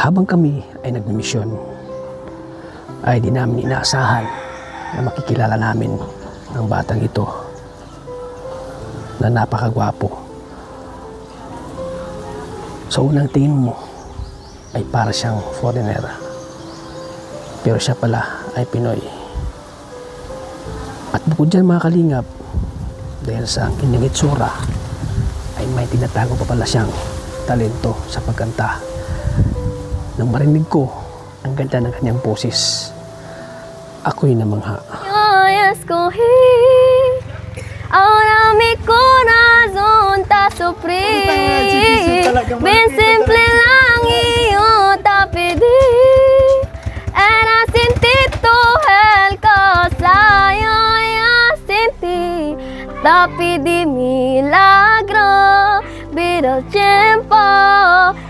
Habang kami ay nagmisyon, ay di namin inaasahan na makikilala namin ang batang ito na napakagwapo. Sa unang tingin mo ay para siyang foreigner, pero siya pala ay Pinoy. At bukod dyan mga kalingap, dahil sa kanyang itsura ay may tinatago pa pala siyang talento sa pagkanta. Nang marinig ko ang ganda ng kanyang boses, ako'y namangha. Ahora mi corazón está sufrir. Bien simple lang iyo ta pedí. Era sin ti tu el casayo ya sin ti. Ta pedí milagro. Pero el tiempo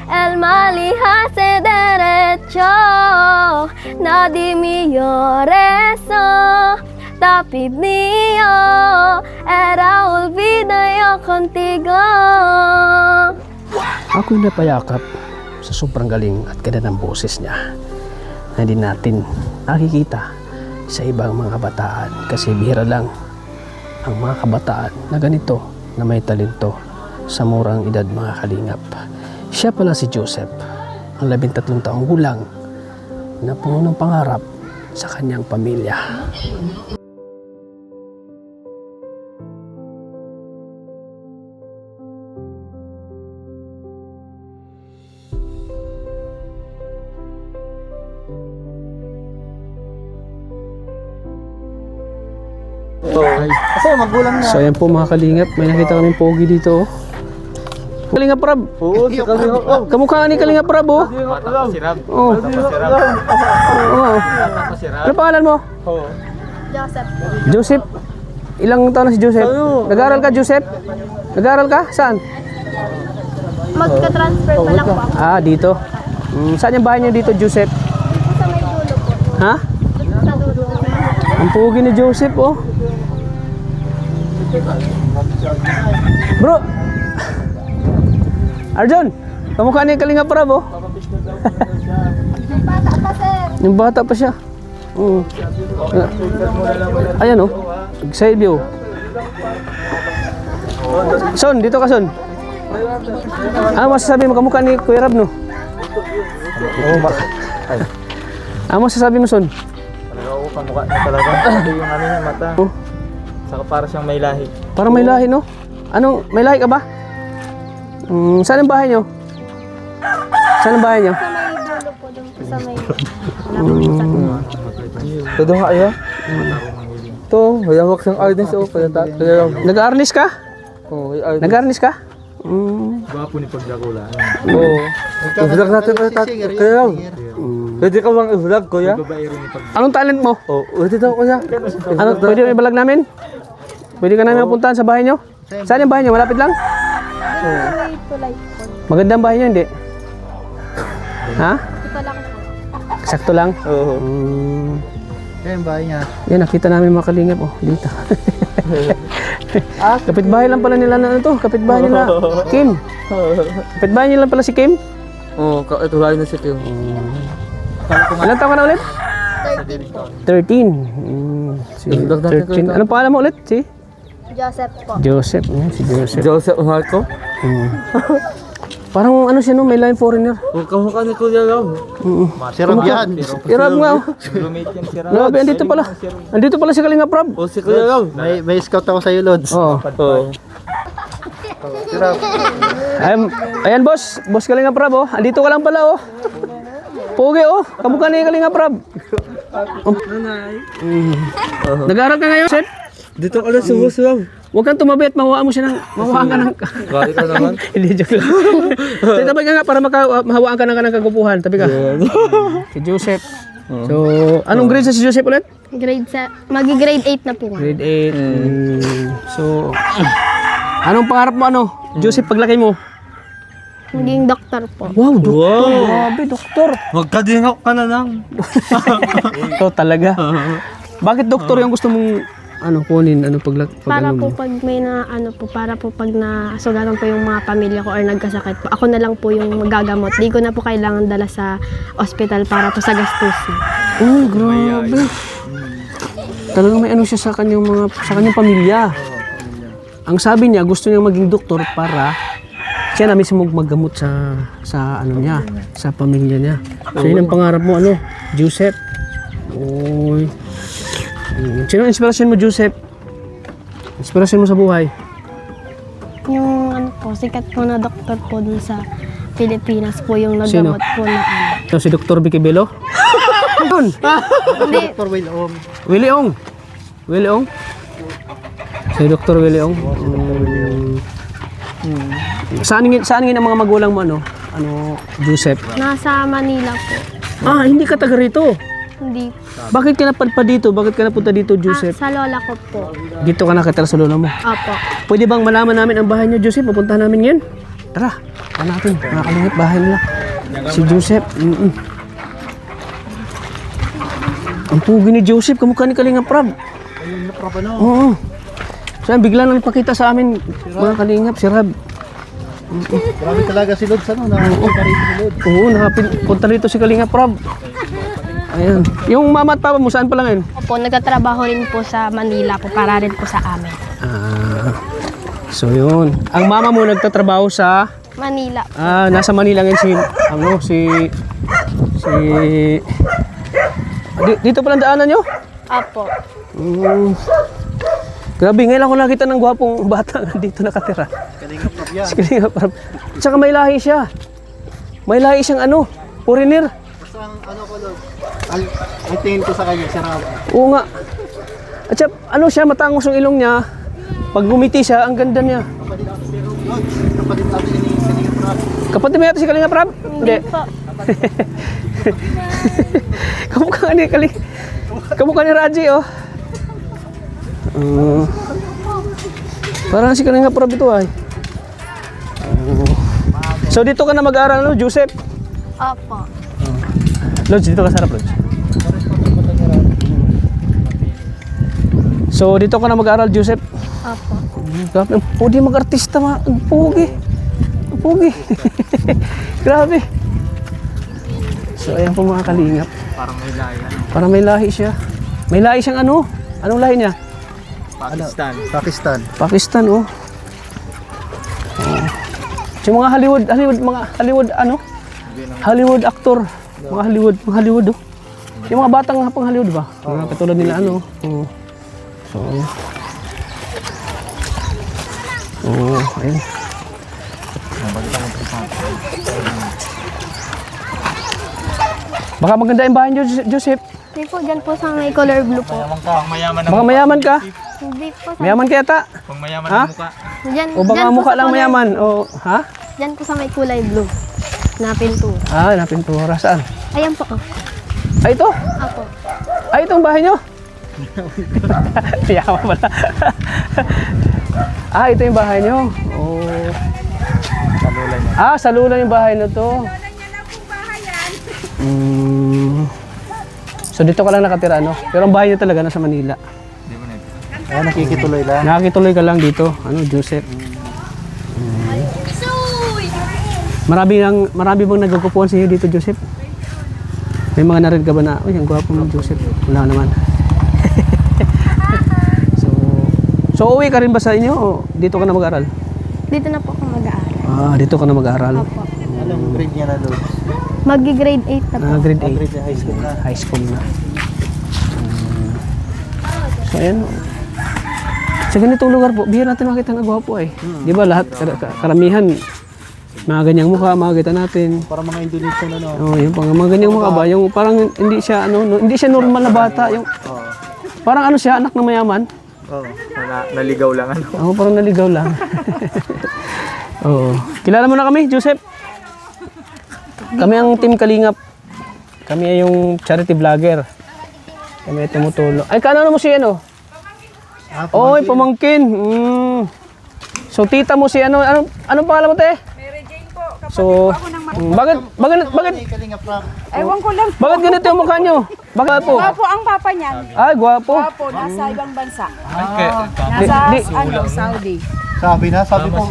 el mal hace derecho. Nadie me eso. Tapi mío era olvido yo contigo. Ako'y napayakap sa sobrang galing at ganda ng boses niya na hindi natin nakikita sa ibang mga kabataan, kasi bihira lang ang mga kabataan na ganito na may talento sa murang edad mga kalingap. Siya pala si Joseph, ang 13 taong gulang na puno ng pangarap sa kanyang pamilya. Kasi magulang na. So ayan po mga kalingap, may nakita kaming pogi dito. Kalingap Rab. Oo, si Kalingap Rab. Kamukha ni Kalingap Rab oh. Si Rab. Oh. Oo. Ano pangalan mo? Oo. Joseph. Joseph. Ilang taon na si Joseph? Nag-aaral ka, Joseph? Nag-aaral ka? Saan? Magka-transfer pa lang po ako. Ah, dito. Saan yung bahay niyo dito, Joseph? Sa may dulo po. Ha? Sa dulo. Ang pogi ni Joseph oh. Bro! Arjun! Kamukha ni Kalingap Rab oh. Bata pa sir. Yung bata pa siya. Ayan oh. Side view. Son, dito ka Son. Ano masasabi mo? Kamukha ni Kuya Rab no? Ano masasabi mo Son? Oo, kamukha niya talaga. Ito yung ano niya, mata. Saka para siyang may lahi. Parang may lahi no? Anong, may lahi ka ba? Saan ang bahay nyo? Saan ang bahay nyo? Sa may dulo po. Doon po sa may... Ito nga iya. Ito, may hawak siyang arnis o. Nag-arnis ka? Oo, may arnis. Nag-arnis ka? Gwapo ni Pagdakula. Oo. I-vlog natin ulit kaya lang. Pwede ka bang i-vlog kuya? Anong talent mo? Oo, pwede daw kuya. Ano, pwede mo i-vlog namin? Pwede ka namin mapuntahan sa bahay nyo? Saan yung bahay nyo? Malapit lang? May tulay po. Maganda ang bahay nyo, hindi? Ha? Ito lang po. Sakto lang? Oo. Yan yung bahay niya. Yan, nakita namin mga kalingap. Oh, dito. Kapitbahay lang pala nila na ano to. Kapitbahay nila. Kim. Kapitbahay nila pala si Kim. Oo, ito bahay na si Kim. Ilan taon ka na ulit? 13 po. 13. Si 13. Anong pangalan mo ulit? Si? Joseph po. Joseph. Si Joseph. Joseph Marco? Parang ano siya no, may line foreigner. Huwag kamukha ni Kuya Ram. Si Rab yan. Irab nga oh. Roommate yan si Ram. Grabe, andito pala. Andito pala si Kalingap Rab. O si Kuya Ram. May scout ako sa'yo, Lods. Oo. Oo. Ayan boss. Boss Kalingap Rab oh. Andito ka lang pala oh. Pogi oh. Kamukha ni Kalingap Rab. Nag-aaral ka ngayon, Seth? Dito ka lang sa boss Ram. Huwag kang tumabi at mahuwaan mo siya ng... Mahuwaan ka ng... Bakit ka naman? Hindi, joke lang. Sige, tabi ka nga para mahawaan ka ng kagupuhan. Tabi ka. Si Joseph. So, anong grade sa si Joseph ulit? Grade sa... Magi-grade 8 na po. Grade 8. So, anong pangarap mo ano? Joseph, paglaki mo? Maging doktor po. Wow, doktor. Grabe, doktor. Magkadingak ka na lang. Ito talaga. Bakit doktor yung gusto mong kunin? Ano pag Para ano po mo? pag may na ano po, para po pag nasugatan po yung mga pamilya ko or nagkasakit po, ako na lang po yung magagamot. Di ko na po kailangan dala sa ospital para po sa gastusin. Oh, grabe. Talagang may ano siya sa kanyang pamilya. Ang sabi niya, gusto niya maging doktor para siya na mismo maggamot sa ano niya, sa pamilya niya. So yun ang pangarap mo, ano, Joseph. Oy. Sino ang inspirasyon mo, Joseph? Inspirasyon mo sa buhay? Yung ano po, sikat po na doktor po dun sa Pilipinas po yung Sino? nagamot po na ano. So, si Dr. Vicky Belo? Yun. Hindi, Dr. Will Ong. Willie Ong. Willie Ong? Si Dr. Willie Ong. Saan ngin ang mga magulang mo, ano, Joseph? nasa Manila po. Ah, hindi ka taga rito. Hindi. Bakit ka napadpa dito? Bakit ka napunta dito, Joseph? Sa lola ko po. Dito ka nakatira sa lola mo. Opo. Pwede bang malaman namin ang bahay niyo, Joseph? Pupuntahan namin ngayon. Tara, tara natin. Nakakalingit bahay nila. Si Joseph. Ang pugi ni Joseph, kamukha ni Kalingap Rab. Ayun, naprapa no. Oo. So, bigla nang ipakita sa amin, mga Kalingap, si Rab. Grabe talaga si Lods, ano? Nakakita rin si Lods. Oo, punta rito si Kalingap Rab. Ayan. Yung mama at papa mo, saan pa lang yun? Opo, nagtatrabaho rin po sa Manila po para rin po sa amin. Ah, so yun. Ang mama mo nagtatrabaho sa... Manila. Nasa Manila ngayon dito pala ang daanan nyo? Opo. Grabe, ngayon ako nakita ng gwapong bata dito nakatira. Kalingap na yan. Si Kalingap Rab. Tsaka may lahi siya. May lahi siyang foreigner. Basta ang ano ko, Lods. Ang tingin ko sa kanya, si Rob. Oo nga. At siya, siya, matangos yung ilong niya. Pag gumiti siya, ang ganda niya. Kapatid natin si Lods. Kapatid natin ni Kalingap Rob. Kapatid mo yata si Kalingap Rab? Hindi po. Kamukha ni Raji, oh. Parang si Kalingap Rab ito, ay. So, dito ka na mag-aaral, no, Joseph? Opo. Lods, dito ka sa harap, Lods. So, dito ka na mag-aaral, Joseph? Opo. Grabe, ang pugi mag-artista, ang pugi. Ang pugi. Grabe. So, ayan po mga Kalingap. Parang may lahi. Parang may lahi siya. May lahi siyang ano? Anong lahi niya? Pakistan. Pakistan. Pakistan, oh. Yung mga Hollywood actor. Mga Hollywood, oh. Yung mga batang pang Hollywood ba? Mga katulad nila, ano. Oh. So, ayun. Baka maganda yung bahay niyo, Joseph. Hindi po, dyan po sa may color blue po. Pang mayaman Baka mayaman ka. Hindi po sa... Mayaman ka yata. Pang mayaman Ha? ang mukha. Dyan, O baka dyan po mukha sa lang kulay- mayaman. O, ha? Dyan po sa may kulay blue na pintura. Napintura. Saan? Ayan po. Ay, ito. Apo. Ay, itong bahay nyo. Yaman pala. Ito yung bahay nyo. Oh. Kalula niya. Sa lula yung bahay na to. So dito ka lang nakatira, no? Pero ang bahay niya talaga nasa Manila. Hindi mo na ito. Ayan, nakikituloy lang. Nakakituloy ka lang dito. Joseph? Marami bang nagkukupuan sa iyo dito, Joseph? May mga narin ka ba na, uy, ang gwapo mo, Joseph. Wala naman. So uwi ka rin ba sa inyo o dito ka na mag-aral? Dito na po ako mag-aaral. Dito ka na mag-aral. Opo. Anong grade niya na, Lods? Mag-grade 8 na po. Grade 8. Grade na high school na. High school na. So ayan. Sa ganitong lugar po, bihira natin makita na gwapo eh. Di ba lahat, karamihan, mga ganyang mukha, makikita natin. Para mga Indonesian, ano? Yung mga ganyang mukha ba, yung parang hindi siya normal na bata, yung parang siya, anak ng mayaman. Naligaw lang ano. Parang naligaw lang. Oo. Kilala mo na kami, Joseph? Kami ang Team Kalingap. Kami ay yung charity vlogger. Kami ay tumutulong. Ay, kaano mo si ano? Oy, pamangkin. So, tita mo si ano? Anong pangalan mo, te? Mary Jane po. So, bakit? Kalingap Rob. Ewan ko lang. Bakit ganito yung mukha nyo? Gwapo. Gwapo ang papa niyan. Ay, gwapo. Gwapo, nasa ibang bansa. Di- Nasa di- Saudi. Sabi mo,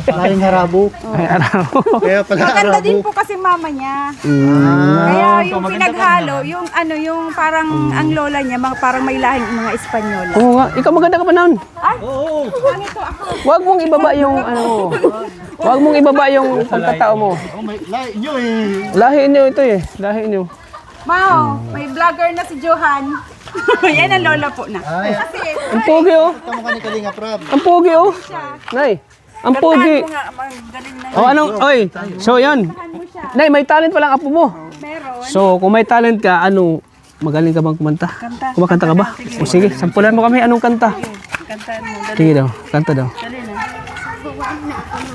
laing harabo. Ay, araw. Kaya pala Maganda harabo. din po kasi mama niya. Mm. Kaya yung pinaghalo, yung parang ang lola niya, parang may lahing mga Espanyola. Oo nga. Ikaw maganda ka pa noon. Ay, ganito ako. Huwag mong ibaba yung ano mo. Huwag mong ibaba yung pagkatao mo. Oh, may laing nyo eh. Lahi niyo ito eh. Lahi niyo. Mao, may vlogger na si Johan. Yan ang lola po na. Ay, Kasi, Ang pogi oh. kamukha ni Kalinga Prab. Ang pogi oh. Nay. Ang pogi. mo nga, magaling na Oh, anong, oy. So, yan. mo siya. Nay, may talent pa lang apo mo. Meron. So, kung may talent ka, ano, magaling ka bang kumanta? Kanta. Kumakanta ka ba? O sige, sampulan mo kami. Anong kanta? Kantaan mo. Sige daw, kanta daw. Dali na.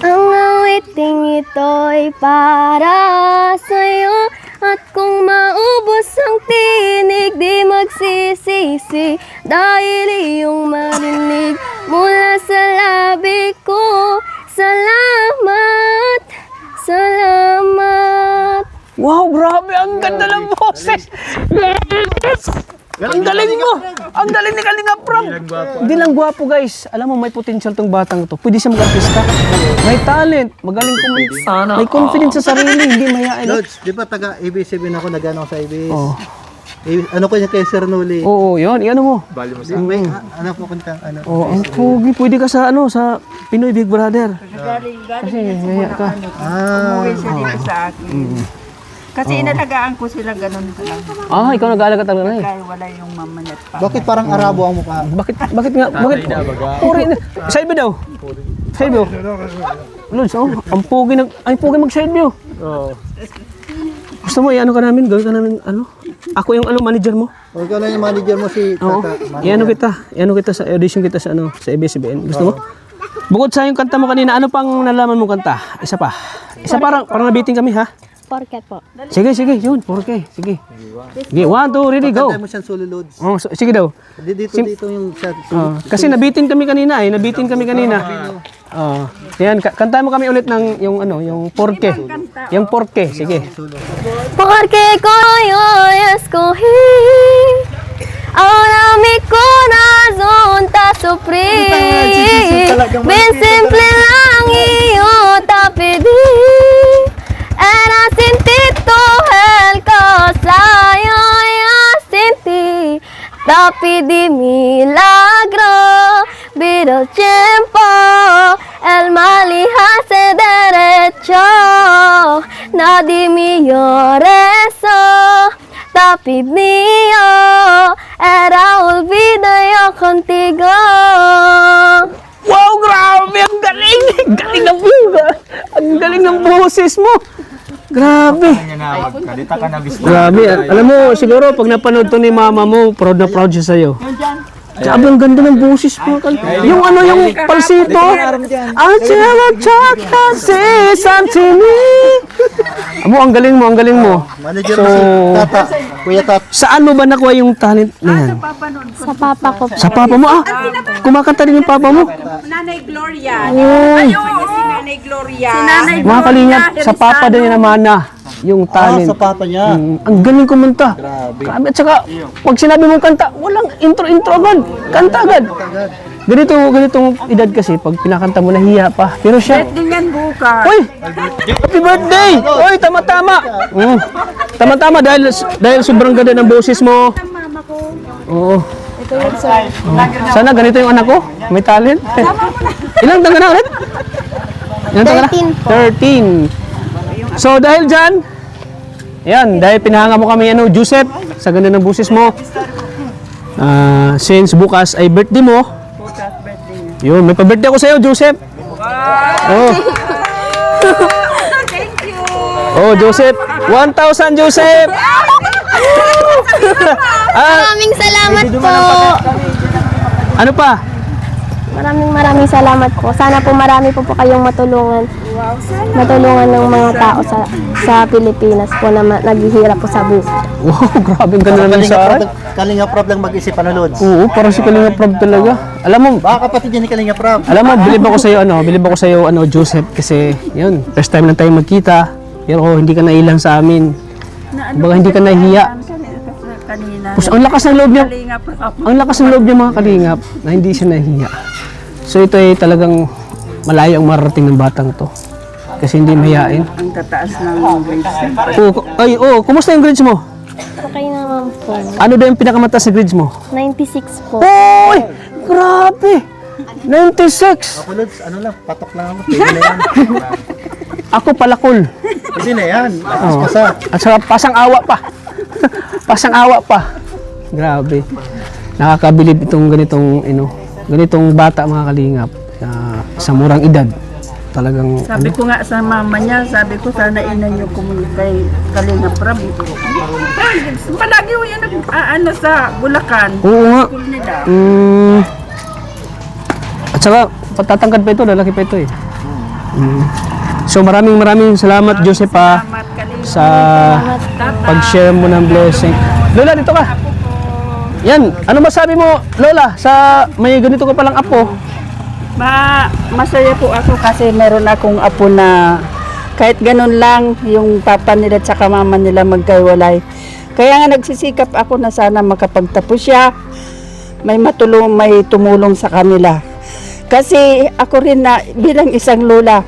Ang awiting ito'y para sa'yo. At kung maubos ang tinig, di magsisisi. Dahil iyong marinig mula sa labi ko. Salamat, salamat. Wow, grabe! Ang ganda ng boses! Yes! Ang galing mo! Ang galing ni Kalinga Prab! Hindi lang gwapo, guys. Alam mo, may potential tong batang to. Pwede siya mag-artista. May talent. Magaling kumanta. May confidence sa sarili. Hindi mayayain. Lods, di ba taga ABS-CBN ako, nag-ano ako sa ABS? Oh. Ano ko niya kay Sir Noli? Oo, yun. Iyan mo. May, ano po kung Oh, ang pogi. Pwede ka sa, ano, sa Pinoy Big Brother. Galing Kasi, yaya ka. umuwi siya dito sa akin. Kasi inalagaan ko sila ganun lang. Ah, ikaw nag-aalaga talaga na eh. Kaya wala yung mama niya at papa. Bakit parang Arabo ang mukha? Bakit nga? Bakit? Puri. Side view daw. Side view. Lods, oh, ang pogi mag-side view. Oo. Gusto mo, i-ano ka namin? Gawin ka namin, ano? Ako yung manager mo. O ikaw lang yung manager mo si Oo. Tata. I-ano kita sa audition kita sa ano, sa ABS-CBN. Gusto mo? Bukod sa yung kanta mo kanina, ano pang nalaman mo kanta? Isa pa. Isa parang nabiting kami ha. Porket po. Sige, yun, 4K. Sige. Sige, 1, 2, ready, go. Kantay mo siyang solo loads. Oh, sige daw. Dito yung shot. Kasi nabitin kami kanina eh, Yan, kantahin mo kami ulit ng yung ano, yung 4K. Yung 4K, sige. Porque yo escogí ahora mi corazón te sufrí. Bien simple lang iyo te pedí. Era sin ti todo el casayo ya sin ti. Te pedí milagro, pero el tiempo el mal hace derecho. Nadie me eso, tapi mío era olvido yo contigo. Wow, grabe! Ang galing! Galing ng ang galing ng boses mo! Grabe! Grabe! Alam mo, siguro pag napanood to ni mama mo, proud na proud siya sa'yo. Grabe, ang ganda ng boses mo. Yung ano, yung palsito. Ang tsaka si Santini. Amo, ang galing mo. Manager mo si Tata. Kuya Tata. Saan mo ba nakuha yung talent na yan? Sa papa ko po. Sa papa mo? Ah, kumakanta rin yung papa mo? Nanay Gloria. Oh. Si Nanay Gloria. Si Nanay Mga kalingap, sa papa din niya naman na yung talent. Sa papa niya. Ang galing kumanta. Grabe. At saka, pag sinabi mong kanta, walang intro agad. Kanta agad. Ganitong edad kasi, pag pinakanta mo, nahiya pa. Pero siya, Tingnan bukas. uy! Happy birthday! Uy, tama-tama! Tama-tama dahil sobrang ganda ng boses mo. Mama ko. Oo. Ito yun, sir. Sana ganito yung anak ko. May talent. Ilang taon ka na ulit? Ilang taon ka na? 13. So dahil dyan, dahil pinahanga mo kami, Joseph, sa ganda ng boses mo. Since bukas ay birthday mo, yun, may pa-birthday ako sa'yo, Joseph. Oh. Thank you. Oh, Joseph. 1,000, Joseph. Maraming salamat po. Ano pa? Maraming salamat po. Sana po marami po kayong matulungan. Matulungan ng mga tao sa Pilipinas po na naghihirap po sa buhay. Wow, grabe ang ganda ng mensahe. Kalinga Prab lang mag-isip ano Lods. Oo, parang si Kalinga Prab talaga. Alam mo, Baka kapatid niya ni Kalinga Prab. bilib ako sa iyo, Joseph, kasi yun, first time lang tayo magkita. Pero hindi ka nailang sa amin. Baka hindi ka nahiya. kanina. Tapos ang lakas ng loob niya, Kalinga Prab. ang lakas ng loob niya mga kalingap na hindi siya nahihiya. So ito ay talagang malayo ang mararating ng batang to. Kasi hindi mahihain. Ang tataas ng grades. Kumusta yung grades mo? Okay naman po. Ano daw yung pinakamataas na grades mo? 96 po. Oy! Grabe! 96! Ako, Lods, ano lang, patok lang ako. Pwede na yan. Ako palakol. Pwede na yan. Oo. Pasa. At saka pasang awa pa. Pasang awa pa. Grabe. Nakakabilib itong ganitong bata mga kalingap na sa murang edad. Talagang Sabi ko nga sa mama niya, sabi ko sana ina niyo kay Kalinga Prab. Palagi ko yan sa Bulacan. oo nga. School nila. At saka patatangkad pa ito, lalaki pa ito eh. So maraming salamat Joseph Salamat Kalinga. sa pag-share mo ng blessing. Lola, dito ka. Yan, ano masabi mo Lola sa may ganito ka palang apo? Masaya po ako kasi meron akong apo na kahit ganun lang yung papa nila at saka mama nila magkaiwalay. Kaya nga nagsisikap ako na sana makapagtapos siya, may tumulong sa kanila. Kasi ako rin na bilang isang lola,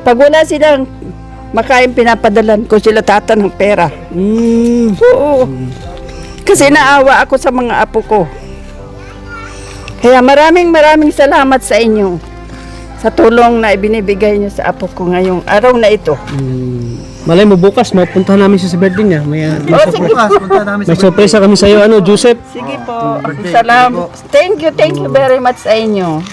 pag wala silang makain, pinapadalan ko sila tata ng pera. Oo. Kasi naawa ako sa mga apo ko. Kaya maraming salamat sa inyo sa tulong na ibinibigay niyo sa apo ko ngayong araw na ito. Malay mo bukas mapuntahan namin siya sa birthday niya. Sige. Punta namin May surprise kami sa iyo Joseph. Sige po. Salamat. Thank you very much sa inyo.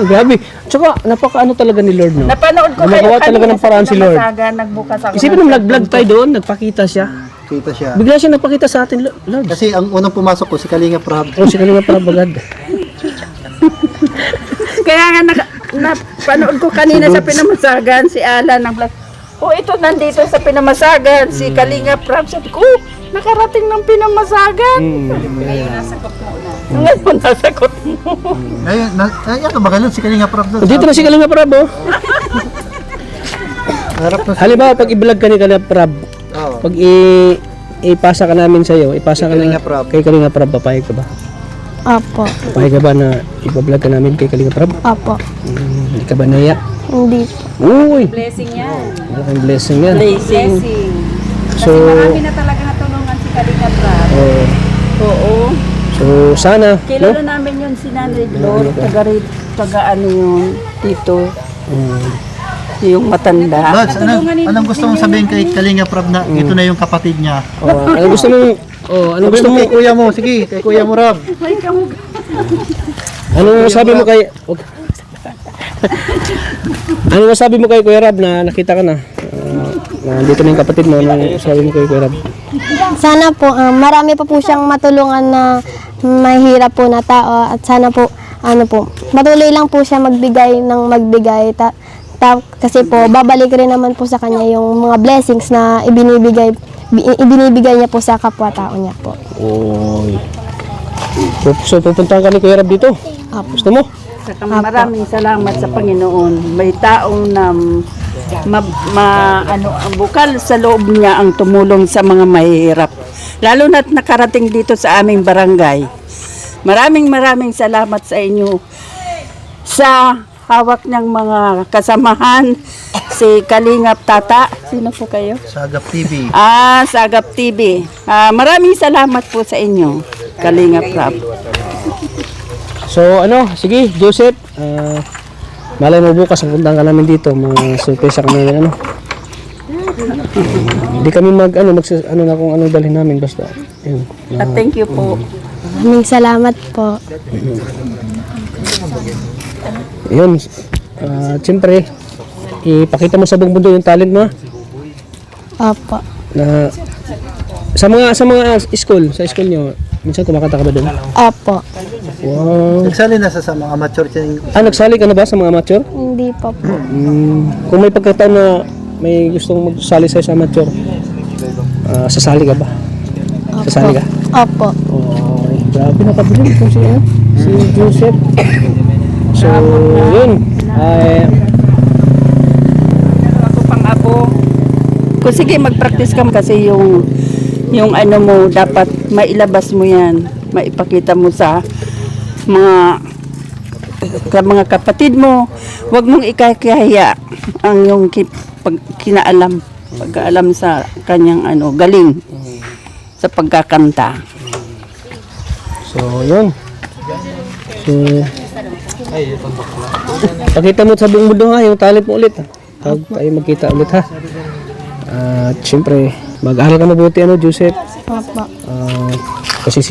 Grabe. Tsaka napakaano talaga ni Lord no. Napanood ko Gumagawa talaga ng paraan si Lord. Nagbukas ako. Isipin mo nag-vlog tayo doon, nagpakita siya. Kita siya. Bigla siya nagpakita sa atin Lord. Kasi ang unang pumasok ko, si Kalinga Prab. O sila nga para bagad. Kaya nga napanood ko kanina sa Pinamasagan si Alan ng vlog. Oh, ito nandito sa Pinamasagan si Kalinga Prab. Sabi ko, nakarating ng Pinamasagan. Ngayon nasagot mo. Ayun, ano ba si Kalinga Prab doon? Dito na si Kalinga Prab oh. Harap na Halimbawa pag i-vlog ka ni Kalinga Prab, Oo. pag ipasa ka namin sa iyo, ipasa ka Kalinga Prab. kay Kalinga Prab, papayag ka ba? Opo. Papayag ka ba na i-vlog ka namin kay Kalinga Prab? Opo. Hindi ka ba naiya? Hindi po. Uy! Blessing yan. Malaking blessing yan. Blessing. So, na talaga natulungan si Kalinga Prab. oh, Oo. so sana, Kilala namin yun si Nanay Glor, taga ano yung tito, yung matanda. Lods, anong gusto mong sabihin kay Kalinga Prab na ito na yung kapatid niya? ano gusto mo? Ano gusto mo? Kay kuya mo, sige, kay kuya mo Rab. Ano sabi mo kay Ano masabi mo kay Kuya Rab na nakita ka na? Nandito na yung kapatid mo. Ano sabi mo kay Kuya Rab? Sana po, marami pa po siyang matulungan na mahirap po na tao at sana po, patuloy lang po siya magbigay ng magbigay. Kasi po, babalik rin naman po sa kanya yung mga blessings na ibinibigay niya po sa kapwa-tao niya po. Oy. So pupuntahan ka ni Kuya Rab dito? Gusto mo? Maraming salamat sa Panginoon. May taong na bukal sa loob niya ang tumulong sa mga mahihirap. Lalo na't nakarating dito sa aming barangay. Maraming salamat sa inyo. Sa hawak niyang mga kasamahan, si Kalingap Tata. Sino po kayo? Sagap TV. Sagap TV. Maraming salamat po sa inyo, Kalingap Prab. So sige Joseph, malay mo bukas puntahan ka namin dito, mga surprise kami ano. Hindi kami na kung anong dalhin namin basta. Yun. Thank you po. Maraming salamat po. Yun. Siyempre, ipakita mo sa buong mundo yung talent mo. Opo. Na sa mga school, sa school niyo, minsan kumakanta ka ba doon? Opo. Wow. Nagsali na sa mga amateur channel. Nagsali ka na ba sa mga amateur? Hindi pa po. Kung may pagkataon na may gustong magsali sa'yo sa amateur, sasali ka ba? Sasali ka? Opo. Grabe nakabilib kung si Joseph. So, yun. Ako pang apo. Kung sige, mag-practice ka kasi yung yung ano mo, dapat mailabas mo yan. Maipakita mo sa mga kapatid mo. Huwag mong ikakahiya ang yung pagkaalam sa kanyang galing sa pagkakanta. So, yun. So, pakita mo sa buong mundo ha, yung talent mo ulit. Pag tayo magkita ulit ha. At syempre, mag-aral ka mabuti Joseph. Opo. Kasi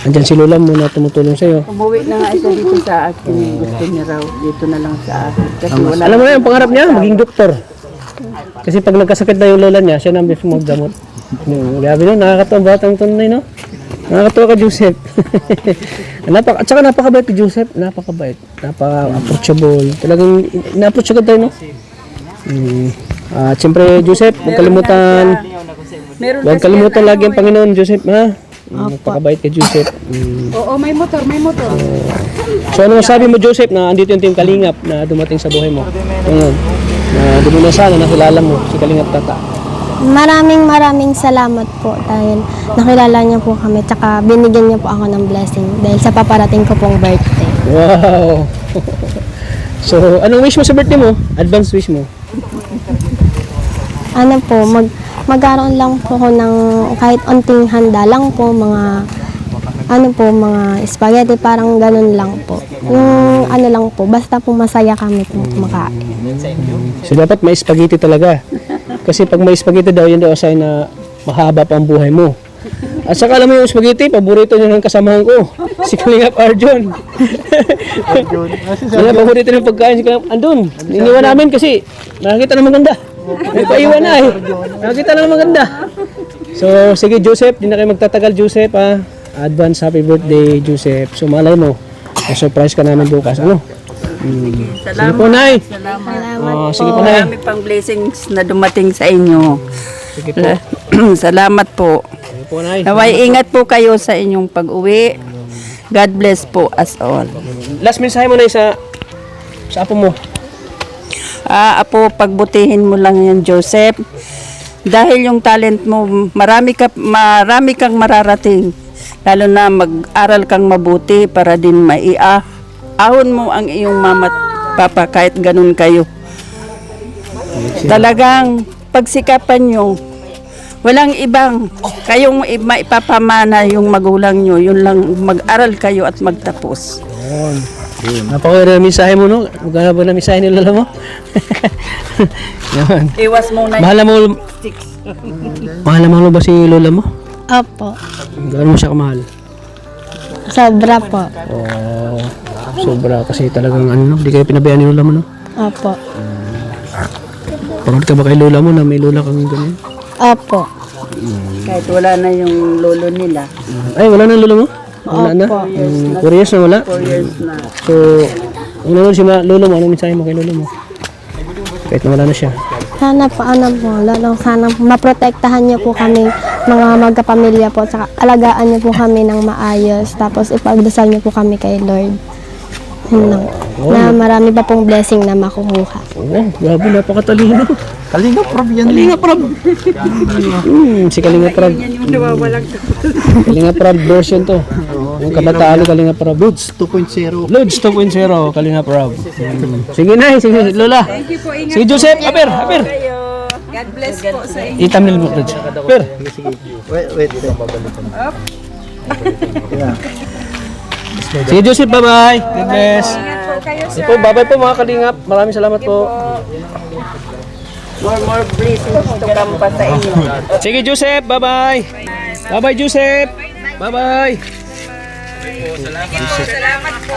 andyan si Lola mo na tumutulong sa'yo. Umuwi na nga siya dito sa akin. Gusto niya raw dito na lang sa akin. Kasi wala. Alam mo na yung pangarap niya, maging doktor. Kasi pag nagkasakit na yung lola niya, siya na mismo magdamot. Grabe no, nakakatawa batang tunay no. Nakakatawa ka Joseph. At saka napakabait ka Joseph, napakabait. Napaka-approachable. Talagang ina-approach agad tayo no. At siyempre Joseph, huwag kalimutan lagi ang Panginoon Joseph ha. Napakabait ka Joseph. Oo, may motor. So ano masabi mo Joseph na andito yung Team Kalingap na dumating sa buhay mo? Ngayon, na doon na sana nakilala mo si Kalingap Tata. Maraming salamat po dahil nakilala niyo po kami tsaka binigyan niyo po ako ng blessing dahil sa paparating ko pong birthday. Wow! So, anong wish mo sa birthday mo? Advance wish mo? Ano po, magkaroon lang po ako ng kahit onting handa lang po, mga spaghetti, parang ganun lang po. Yung lang po, basta po masaya kami po kumakain. So, dapat may spaghetti talaga. Kasi pag may spaghetti daw, yun daw sign na mahaba pa ang buhay mo. At saka alam mo yung spaghetti, paborito niya ng kasamahan ko. Si Kalingap Arjon. Kaya paborito ng pagkain si Kalingap. Andun, iniwan namin kasi nakakita na maganda. May paiwan na nakakita na maganda. So, sige Joseph, di na kayo magtatagal Joseph ha. Advance happy birthday Joseph. So, malay mo, surprise ka namin bukas. Ano? Sige po, Nay. Salamat. Sige po, Nay. Marami pang blessings na dumating sa inyo. Sige po. Salamat po. Sige po, Nay. Naway ingat po kayo sa inyong pag-uwi. God bless po us all. Last mensahe mo, Nay, sa apo mo. Apo, pagbutihin mo lang yan, Joseph. Dahil yung talent mo, marami kang mararating. Lalo na mag-aral kang mabuti para din ahon mo ang iyong mama at papa kahit ganun kayo. Talagang pagsikapan nyo, walang ibang, kayong maipapamana yung magulang nyo, yun lang, mag-aral kayo at magtapos. Napakaganda na mensahe mo, no? Maganda ba na mensahe ni Lola mo? Yan. Iwas mo na Mahal mo ba si Lola mo? Opo. Gaano mo siya kamahal? Sobra po. Sobra kasi talagang di kayo pinabayaan ni Lola mo, no? Opo. Pagod ka ba kay Lola mo na may Lola kang ganyan? Opo. kahit wala na yung lolo nila. Ay, wala na Lola mo? Wala na? 4 years na wala? 4 years na. So, ang naman si Lolo mo, anong mensahe mo kay Lolo mo? Kahit na wala na siya. Sana po, sana maprotektahan niyo po kami mga magkapamilya po, saka alagaan niyo po kami ng maayos, tapos ipagdasal niyo po kami kay Lord. Yun lang. Na marami pa pong blessing na makukuha. Oo, grabe, napakatalino. Kalingap Rob yan. Kalingap Rob. Si Kalingap Rob. Kalingap Rob version to. Yung kabataan ni Kalingap Rob. Loads 2.0. Loads 2.0, Kalingap Rob. Sige na, sige Lola. Sige Joseph, aper. God bless po sa inyo. Itamil mo, Lods. Aper. Wait. Sige Joseph, bye-bye. God bless. Sige po, bye-bye po mga Kalingap. Maraming salamat po. More blessings to come pa sa inyo. Sige Joseph, bye-bye. Bye-bye Joseph. Bye-bye. Salamat po.